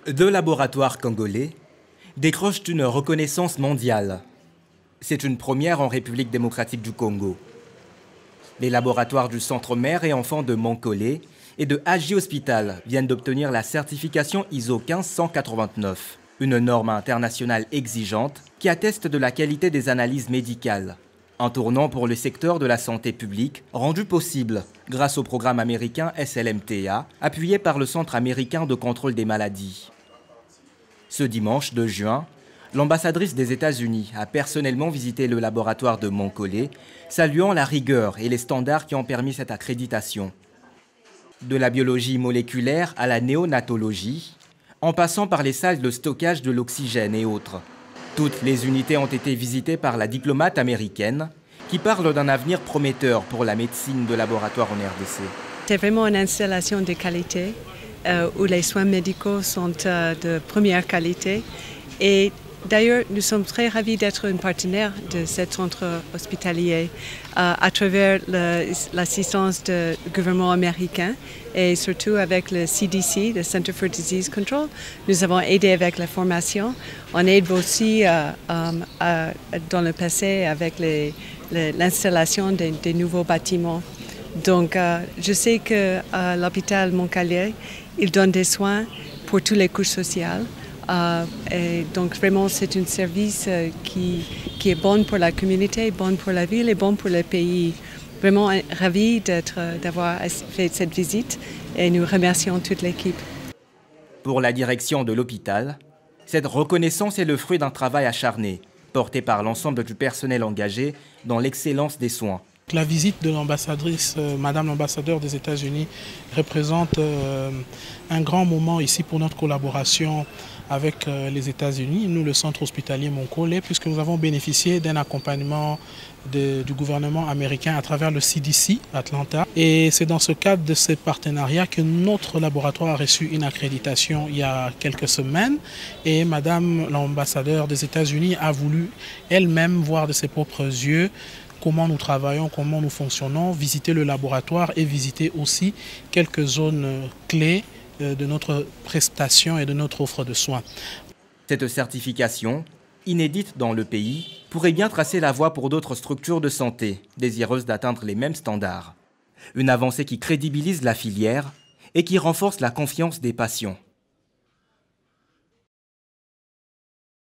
Deux laboratoires congolais décrochent une reconnaissance mondiale. C'est une première en République démocratique du Congo. Les laboratoires du Centre Mère et Enfants de Monkole et de Agi Hospital viennent d'obtenir la certification ISO 15189, une norme internationale exigeante qui atteste de la qualité des analyses médicales. Un tournant pour le secteur de la santé publique, rendu possible grâce au programme américain SLMTA, appuyé par le Centre américain de contrôle des maladies. Ce dimanche 2 juin, l'ambassadrice des États-Unis a personnellement visité le laboratoire de Monkole, saluant la rigueur et les standards qui ont permis cette accréditation. De la biologie moléculaire à la néonatologie, en passant par les salles de stockage de l'oxygène et autres. Toutes les unités ont été visitées par la diplomate américaine qui parle d'un avenir prometteur pour la médecine de laboratoire en RDC. C'est vraiment une installation de qualité où les soins médicaux sont de première qualité. Et d'ailleurs, nous sommes très ravis d'être un partenaire de ce centre hospitalier à travers l'assistance du gouvernement américain et surtout avec le CDC, le Center for Disease Control. Nous avons aidé avec la formation. On aide aussi dans le passé avec l'installation des nouveaux bâtiments. Donc, je sais que l'hôpital Monkole, il donne des soins pour toutes les couches sociales. Et donc vraiment c'est un service qui est bon pour la communauté, bon pour la ville et bon pour le pays. Vraiment ravis d'avoir fait cette visite et nous remercions toute l'équipe. Pour la direction de l'hôpital, cette reconnaissance est le fruit d'un travail acharné, porté par l'ensemble du personnel engagé dans l'excellence des soins. La visite de l'ambassadrice, Madame l'ambassadeur des États-Unis, représente un grand moment ici pour notre collaboration avec les États-Unis, nous le centre hospitalier Monkole, puisque nous avons bénéficié d'un accompagnement du gouvernement américain à travers le CDC Atlanta. Et c'est dans ce cadre de ce partenariat que notre laboratoire a reçu une accréditation il y a quelques semaines. Et Madame l'ambassadeur des États-Unis a voulu elle-même voir de ses propres yeux comment nous travaillons, comment nous fonctionnons, visiter le laboratoire et visiter aussi quelques zones clés de notre prestation et de notre offre de soins. Cette certification, inédite dans le pays, pourrait bien tracer la voie pour d'autres structures de santé désireuses d'atteindre les mêmes standards. Une avancée qui crédibilise la filière et qui renforce la confiance des patients.